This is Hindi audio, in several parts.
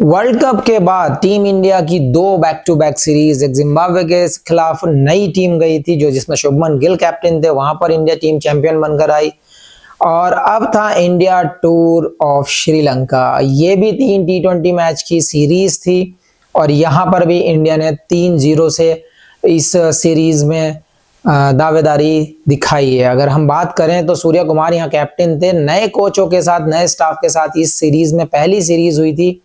वर्ल्ड कप के बाद टीम इंडिया की दो बैक टू बैक सीरीज, एक जिम्बाब्वे के खिलाफ नई टीम गई थी जो जिसमें शुभमन गिल कैप्टन थे, वहां पर इंडिया टीम चैंपियन बनकर आई। और अब था इंडिया टूर ऑफ श्रीलंका, ये भी 3 T20 मैच की सीरीज थी और यहाँ पर भी इंडिया ने 3-0 से इस सीरीज में दावेदारी दिखाई है। अगर हम बात करें तो सूर्य कुमार यहाँ कैप्टन थे, नए कोचों के साथ, नए स्टाफ के साथ इस सीरीज में पहली सीरीज हुई थी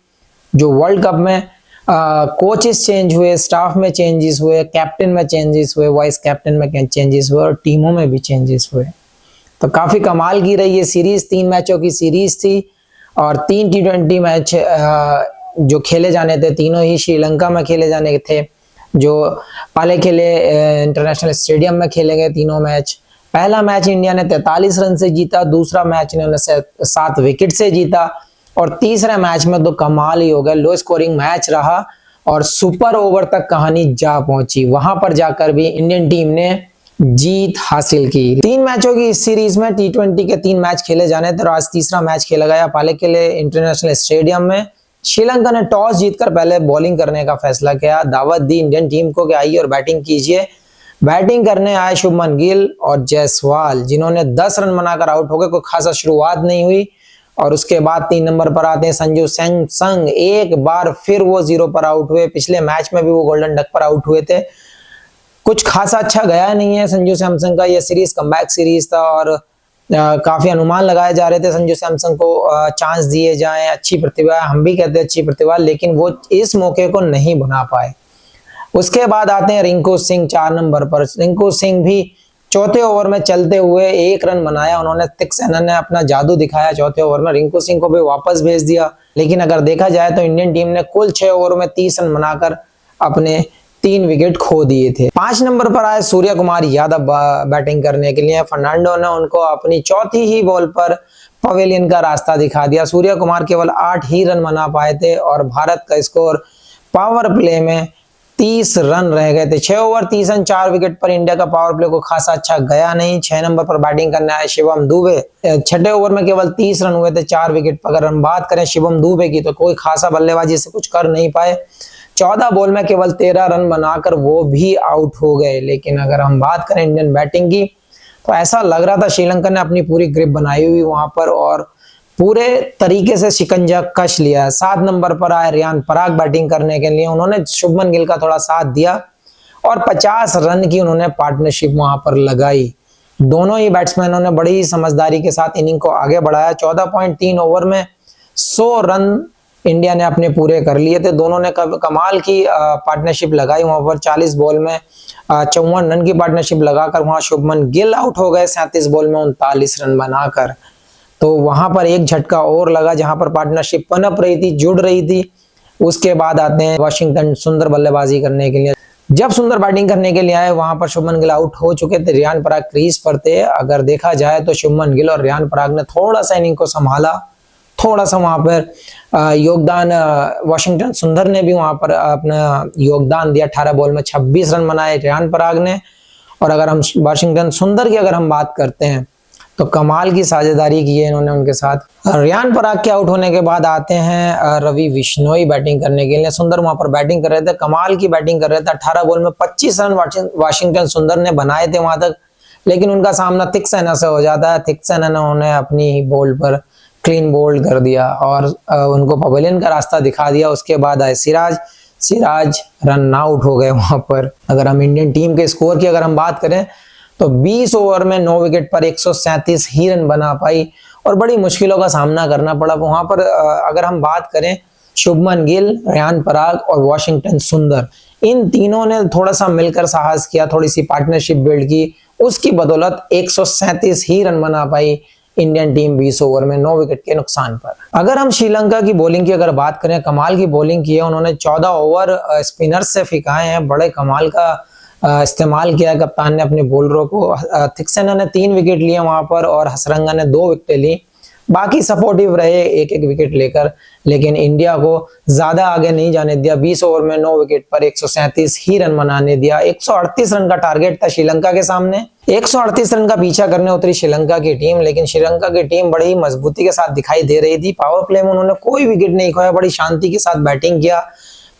जो वर्ल्ड कप में कोचेस चेंज हुए, स्टाफ में चेंजेस हुए, कैप्टन में चेंजेस हुए, वाइस कैप्टन में चेंजेस हुए और टीमों में भी चेंजेस हुए। तो काफी कमाल की रही ये सीरीज, 3 मैचों की सीरीज थी और 3 T20 मैच जो खेले जाने थे तीनों ही श्रीलंका में खेले जाने थे, जो पाले खेले इंटरनेशनल स्टेडियम में खेले गए तीनों मैच। पहला मैच इंडिया ने 43 रन से जीता, दूसरा मैच इन्होंने 7 विकेट से जीता और तीसरे मैच में तो कमाल ही हो गया, लो स्कोरिंग मैच रहा और सुपर ओवर तक कहानी जा पहुंची। वहां पर जाकर भी इंडियन टीम ने जीत हासिल की। 3 मैचों की इस सीरीज में T20 के 3 मैच खेले जाने थे और आज तीसरा मैच खेला गया पालेकेले इंटरनेशनल स्टेडियम में। श्रीलंका ने टॉस जीतकर पहले बॉलिंग करने का फैसला किया, दावत दी इंडियन टीम को कि आइए और बैटिंग कीजिए। बैटिंग करने आए शुभमन गिल और जायसवाल, जिन्होंने 10 रन बनाकर आउट हो गए, कोई खासा शुरुआत नहीं हुई। और उसके बाद 3 नंबर पर आते हैं संजू सैमसन, एक बार फिर वो 0 पर आउट हुए। पिछले मैच में भी वो गोल्डन डक पर आउट हुए थे। कुछ खासा अच्छा गया नहीं है संजू सैमसन का, ये सीरीज कमबैक सीरीज था और काफी अनुमान लगाए जा रहे थे संजू सैमसन को चांस दिए जाएं, अच्छी प्रतिभा, हम भी कहते हैं अच्छी प्रतिभा, लेकिन वो इस मौके को नहीं बना पाए। उसके बाद आते हैं रिंकू सिंह 4 नंबर पर। रिंकू सिंह भी चौथे ओवर में चलते हुए 1 रन बनाया, उन्होंने तिक्सेना ने अपना जादू दिखाया चौथे ओवर में, रिंकू सिंह को भी वापस भेज दिया। लेकिन अगर देखा जाए तो इंडियन टीम ने कुल 6 ओवर में 30 रन बनाकर अपने 3 विकेट खो दिए थे। 5 नंबर पर आए सूर्य कुमार यादव बैटिंग करने के लिए। फर्नांडो ने उनको अपनी चौथी ही बॉल पर पवेलियन का रास्ता दिखा दिया। सूर्य कुमार केवल 8 ही रन बना पाए थे और भारत का स्कोर पावर प्ले में 30 रन रह गए थे। 6 ओवर 30 रन 4 विकेट पर इंडिया का पावर प्ले को खासा अच्छा गया नहीं। 6 नंबर पर बैटिंग करने आए शिवम दुबे, 6ठे ओवर में केवल 30 रन हुए थे 4 विकेट पर। अगर हम बात करें शिवम दुबे की तो कोई खासा बल्लेबाजी से कुछ कर नहीं पाए, 14 बॉल में केवल 13 रन बनाकर वो भी आउट हो गए। लेकिन अगर हम बात करें इंडियन बैटिंग की तो ऐसा लग रहा था श्रीलंका ने अपनी पूरी ग्रिप बनाई हुई वहां पर और पूरे तरीके से शिकंजा कस लिया। 7 नंबर पर आए रियान पराग बैटिंग करने के लिए, उन्होंने शुभमन गिल का थोड़ा साथ दिया और 50 रन की उन्होंने पार्टनरशिप वहां पर लगाई। दोनों ही बैट्समैनों ने बड़ी समझदारी के साथ इनिंग को आगे बढ़ाया। 14.3 ओवर में 100 रन इंडिया ने अपने पूरे कर लिए थे। दोनों ने कमाल की पार्टनरशिप लगाई वहां पर। 40 बॉल में 54 रन की पार्टनरशिप लगाकर वहां शुभमन गिल आउट हो गए 37 बॉल में 39 रन बनाकर। तो वहां पर एक झटका और लगा जहां पर पार्टनरशिप पनप रही थी, जुड़ रही थी। उसके बाद आते हैं वाशिंगटन सुंदर बल्लेबाजी करने के लिए। जब सुंदर बैटिंग करने के लिए आए वहां पर शुभमन गिल आउट हो चुके थे, रियान पराग क्रीज पर थे। अगर देखा जाए तो शुभमन गिल और रियान पराग ने थोड़ा सा इनिंग को संभाला, थोड़ा सा वहां पर योगदान, वाशिंगटन सुंदर ने भी वहां पर अपना योगदान दिया। 18 बॉल में 26 रन बनाए रियान पराग ने। और अगर हम वाशिंगटन सुंदर की अगर हम बात करते हैं तो कमाल की साझेदारी की है इन्होंने उनके साथ। रियान पराग के आउट होने के बाद आते हैं रवि बिश्नोई बैटिंग करने के लिए। सुंदर वहां पर बैटिंग कर रहे थे, कमाल की बैटिंग कर रहे थे। 18 बॉल में 25 रन वाशिंगटन सुंदर ने बनाए थे वहां तक, लेकिन उनका सामना थिक्सेना से हो जाता है। थिक्सेना ने उन्हें अपनी ही बॉल पर क्लीन बोल्ड कर दिया और उनको पवेलियन का रास्ता दिखा दिया। उसके बाद आए सिराज रन आउट हो गए वहां पर। अगर हम इंडियन टीम के स्कोर की अगर हम बात करें तो 20 ओवर में 9 विकेट पर 137 ही रन बना पाई और बड़ी मुश्किलों का सामना करना पड़ा वहां पर। अगर हम बात करें शुभमन गिल, रियान पराग और वाशिंगटन सुंदर, इन तीनों ने थोड़ा सा मिलकर साहस किया, थोड़ी सी पार्टनरशिप बिल्ड की, उसकी बदौलत 137 ही रन बना पाई इंडियन टीम 20 ओवर में 9 विकेट के नुकसान पर। अगर हम श्रीलंका की बॉलिंग की अगर बात करें, कमाल की बॉलिंग की है उन्होंने। 14 ओवर स्पिनर से फिकाए हैं, बड़े कमाल का इस्तेमाल किया है कप्तान ने अपने बॉलरों को। थिक्सेना ने 3 विकेट लिए वहां पर और हसरंगा ने 2 विकेट ली। बाकी सपोर्टिव रहे एक एक विकेट लेकर, लेकिन इंडिया को ज्यादा आगे नहीं जाने दिया। 20 ओवर में 9 विकेट पर 137 ही रन बनाने दिया। 138 रन का टारगेट था श्रीलंका के सामने। 138 रन का पीछा करने उतरी श्रीलंका की टीम, लेकिन श्रीलंका की टीम बड़ी मजबूती के साथ दिखाई दे रही थी। पावर प्ले में उन्होंने कोई विकेट नहीं खोया, बड़ी शांति के साथ बैटिंग किया।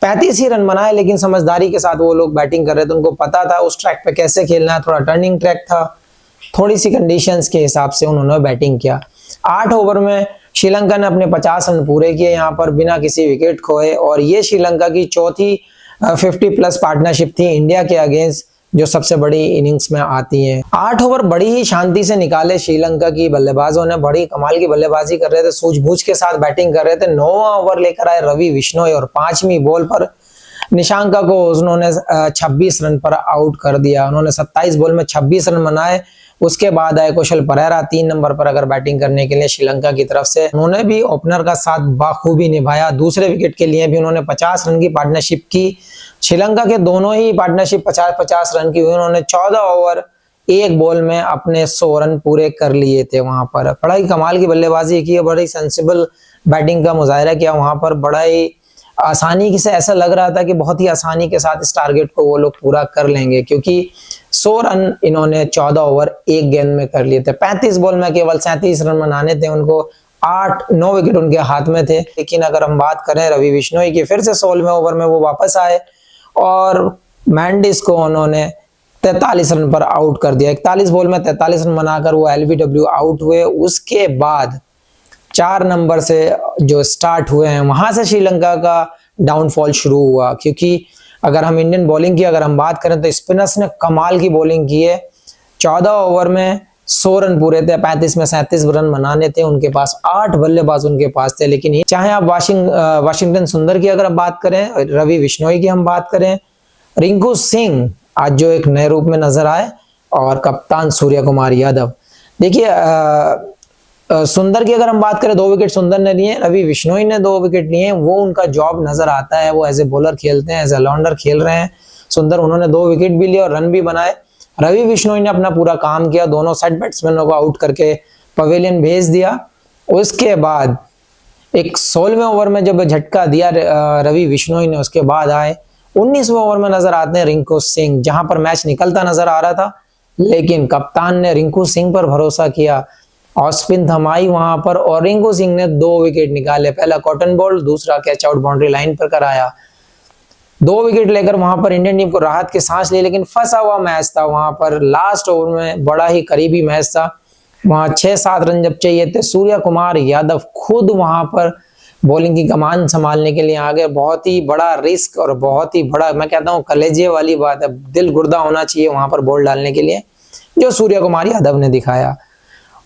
35 ही रन बनाए, लेकिन समझदारी के साथ वो लोग बैटिंग कर रहे थे। उनको पता था उस ट्रैक पे कैसे खेलना है, थोड़ा टर्निंग ट्रैक था, थोड़ी सी कंडीशंस के हिसाब से उन्होंने बैटिंग किया। 8 ओवर में श्रीलंका ने अपने 50 रन पूरे किए यहाँ पर बिना किसी विकेट खोए, और ये श्रीलंका की चौथी 50 प्लस पार्टनरशिप थी इंडिया के अगेंस्ट, जो सबसे बड़ी इनिंग्स में आती है। 8 ओवर बड़ी ही शांति से निकाले श्रीलंका की बल्लेबाजों ने, बड़ी कमाल की बल्लेबाजी कर रहे थे, सूझबूझ के साथ बैटिंग कर रहे थे। 9वां ओवर लेकर आए रवि बिश्नोई और 5वीं बॉल पर निशांका को उन्होंने 26 रन पर आउट कर दिया। उन्होंने 27 बॉल में 26 रन बनाए। उसके बाद आए कुशल परेरा 3 नंबर पर अगर बैटिंग करने के लिए श्रीलंका की तरफ से। उन्होंने भी ओपनर का साथ बाखूबी निभाया। दूसरे विकेट के लिए भी उन्होंने 50 रन की पार्टनरशिप की। श्रीलंका के दोनों ही पार्टनरशिप 50-50 रन की हुई। उन्होंने 14 ओवर 1 बॉल में अपने 100 रन पूरे कर लिए थे। वहां पर बड़ा ही कमाल की बल्लेबाजी की, बड़ी सेंसिबल बैटिंग का मुजाहिरा किया। वहां पर बड़ा ही आसानी से ऐसा लग रहा था कि बहुत ही आसानी के साथ इस टारगेट को वो लोग पूरा कर लेंगे, क्योंकि 100 रन इन्होंने 14 ओवर 1 गेंद में कर लिए थे। 35 बॉल में केवल 37 रन बनाने थे उनको। 8-9 विकेट उनके हाथ में थे। लेकिन अगर हम बात करें रवि बिश्नोई की, फिर से 16वें ओवर में वो वापस आए और मैंडिस को उन्होंने 43 रन पर आउट कर दिया। 41 बॉल में 43 रन बनाकर वो LBW आउट हुए। उसके बाद 4 नंबर से जो स्टार्ट हुए हैं, वहां से श्रीलंका का डाउनफॉल शुरू हुआ। क्योंकि अगर हम इंडियन बॉलिंग की अगर हम बात करें तो स्पिनर्स ने कमाल की बॉलिंग की है। 14 ओवर में 100 रन पूरे थे, 35 में 37 रन बनाने थे उनके पास। 8 बल्लेबाज उनके पास थे। लेकिन चाहे आप वाशिंगटन सुंदर की अगर हम बात करें, रवि बिश्नोई की हम बात करें, रिंकू सिंह आज जो एक नए रूप में नजर आए, और कप्तान सूर्य कुमार यादव। देखिए सुंदर की अगर हम बात करें, 2 विकेट सुंदर ने लिए, रवि बिश्नोई ने 2 विकेट लिए। वो उनका जॉब नजर आता है, वो एज ए बॉलर खेलते हैं, एज ए ऑलराउंडर खेल रहे हैं। सुंदर उन्होंने 2 विकेट भी लिए और रन भी बनाए। रवि बिश्नोई ने अपना पूरा काम किया, दोनों साइड बैट्समैनों को आउट करके पवेलियन भेज दिया। उसके बाद एक 16वें ओवर में जब झटका दिया रवि बिश्नोई ने, उसके बाद आए 19वें ओवर में नजर आते हैं रिंकू सिंह, जहां पर मैच निकलता नजर आ रहा था। लेकिन कप्तान ने रिंकू सिंह पर भरोसा किया और स्पिन थमाई वहां पर, और रिंकू सिंह ने 2 विकेट निकाले। पहला कॉटन बॉल, दूसरा कैच आउट बाउंड्री लाइन पर कराया। 2 विकेट लेकर वहां पर इंडियन टीम को राहत की सांस ली। लेकिन फंसा हुआ मैच था वहां पर। लास्ट ओवर में बड़ा ही करीबी मैच था। वहां 6-7 रन जब चाहिए थे, सूर्य कुमार यादव खुद वहां पर बॉलिंग की कमान संभालने के लिए आ गए। बहुत ही बड़ा रिस्क और बहुत ही बड़ा, मैं कहता हूँ कलेजे वाली बात है, दिल गुर्दा होना चाहिए वहां पर बॉल डालने के लिए, जो सूर्य कुमार यादव ने दिखाया।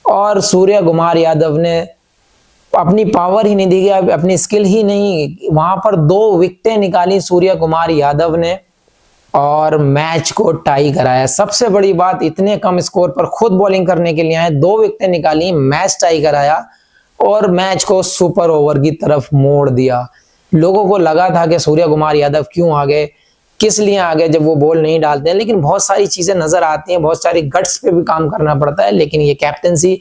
और सूर्य कुमार यादव ने अपनी पावर ही नहीं दी, अपनी स्किल ही नहीं, वहां पर 2 विकेटें निकाली सूर्य कुमार यादव ने और मैच को टाई कराया। सबसे बड़ी बात, इतने कम स्कोर पर खुद बॉलिंग करने के लिए आए, 2 विकेटें निकाली, मैच टाई कराया और मैच को सुपर ओवर की तरफ मोड़ दिया। लोगों को लगा था कि सूर्य कुमार यादव क्यों आ गए, किस लिए आ गए जब वो बॉल नहीं डालते हैं। लेकिन बहुत सारी चीजें नजर आती हैं, बहुत सारी गट्स पे भी काम करना पड़ता है। लेकिन ये कैप्टनसी,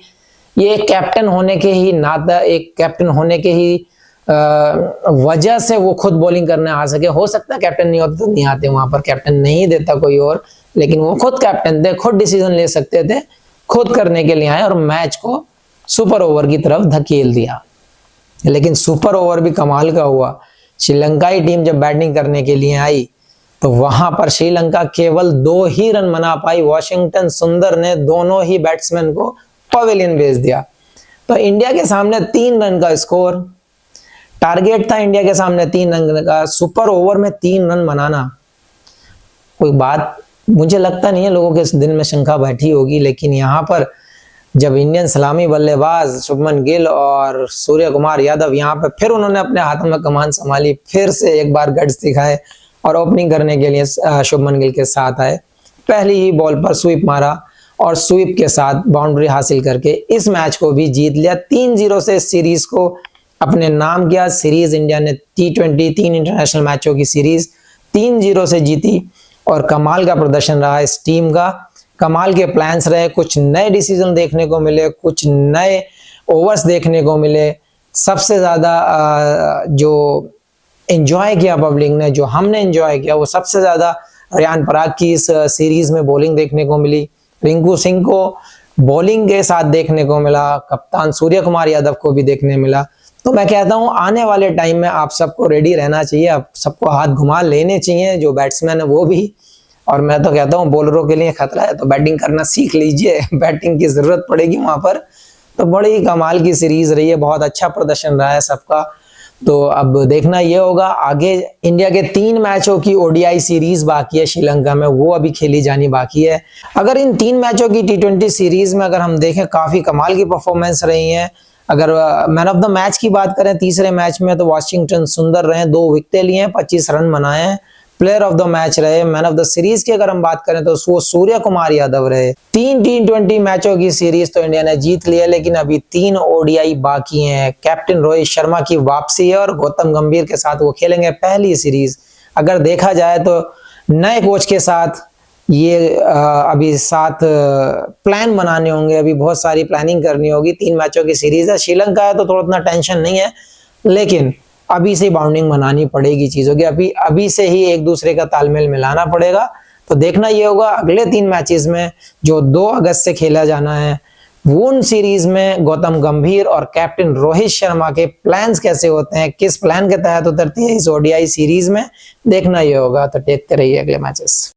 ये एक कैप्टन होने के ही नाता, एक कैप्टन होने के ही वजह से वो खुद बॉलिंग करने आ सके। हो सकता है कैप्टन नहीं होता तो नहीं आते, वहां पर कैप्टन नहीं देता कोई और, लेकिन वो खुद कैप्टन थे, खुद डिसीजन ले सकते थे, खुद करने के लिए आए और मैच को सुपर ओवर की तरफ धकेल दिया। लेकिन सुपर ओवर भी कमाल का हुआ। श्रीलंकाई टीम जब बैटिंग करने के लिए आई तो वहां पर श्रीलंका केवल 2 ही रन बना पाई। वाशिंगटन सुंदर ने दोनों ही बैट्समैन को पवेलियन भेज दिया। तो इंडिया के सामने 3 रन का स्कोर टारगेट था, इंडिया के सामने 3 रन का। सुपर ओवर में 3 रन बनाना कोई बात, मुझे लगता नहीं है लोगों के दिल में शंका बैठी होगी। लेकिन यहाँ पर जब इंडियन सलामी बल्लेबाज शुभमन गिल और सूर्य कुमार यादव यहाँ पे फिर उन्होंने अपने हाथों में कमान संभाली, फिर से एक बार गट्स दिखाए और ओपनिंग करने के लिए शुभमन गिल के साथ आए। पहली ही बॉल पर स्वीप मारा और स्वीप के साथ बाउंड्री हासिल करके इस मैच को भी जीत लिया। 3-0 से इस सीरीज को अपने नाम किया। सीरीज इंडिया ने T20 3 इंटरनेशनल मैचों की सीरीज 3-0 से जीती और कमाल का प्रदर्शन रहा इस टीम का। कमाल के प्लान्स रहे, कुछ नए डिसीजन देखने को मिले, कुछ नए ओवर्स देखने को मिले, सबसे ज़्यादा जो एंजॉय किया पब्लिक ने, जो हमने एंजॉय किया, वो सबसे ज़्यादा रियान पराग की इस सीरीज़ में बॉलिंग देखने को मिली। रिंकू सिंह को बॉलिंग के साथ देखने को मिला, कप्तान सूर्य कुमार यादव को भी देखने मिला। तो मैं कहता हूं आने वाले टाइम में आप सबको रेडी रहना चाहिए, आप सबको हाथ घुमा लेने चाहिए, जो बैट्समैन है वो भी। और मैं तो कहता हूं बॉलरों के लिए खतरा है तो बैटिंग करना सीख लीजिए, बैटिंग की जरूरत पड़ेगी वहां पर। तो बड़ी कमाल की सीरीज रही है, बहुत अच्छा प्रदर्शन रहा है सबका। तो अब देखना ये होगा आगे, इंडिया के 3 मैचों की ओडीआई सीरीज बाकी है श्रीलंका में, वो अभी खेली जानी बाकी है। अगर इन 3 मैचों की T20 सीरीज में अगर हम देखें, काफी कमाल की परफॉर्मेंस रही है। अगर मैन ऑफ द मैच की बात करें तीसरे मैच में, तो वाशिंगटन सुंदर रहे, 2 विकेटें लिए, 25 रन बनाए हैं। प्लेयर ऑफ द मैच रहे, मैन ऑफ द सीरीज की अगर हम बात करें तो वो सूर्य कुमार यादव रहे। 3 T20 मैचों की सीरीज तो इंडिया ने जीत ली है, लेकिन अभी 3 ओडीआई बाकी हैं। कैप्टन रोहित शर्मा की वापसी है और गौतम गंभीर के साथ वो खेलेंगे पहली सीरीज। अगर देखा जाए तो नए कोच के साथ ये अभी 7 प्लान बनाने होंगे, अभी बहुत सारी प्लानिंग करनी होगी। 3 मैचों की सीरीज है, श्रीलंका है तो थोड़ा उतना टेंशन नहीं है, लेकिन अभी से बाउंडिंग बनानी पड़ेगी चीजों की, अभी से ही एक दूसरे का तालमेल मिलाना पड़ेगा। तो देखना ये होगा अगले 3 मैचेस में जो 2 अगस्त से खेला जाना है, वो सीरीज में गौतम गंभीर और कैप्टन रोहित शर्मा के प्लान्स कैसे होते हैं, किस प्लान के तहत उतरती है इस ओडीआई सीरीज में, देखना ये होगा। तो देखते रहिए अगले मैचेस।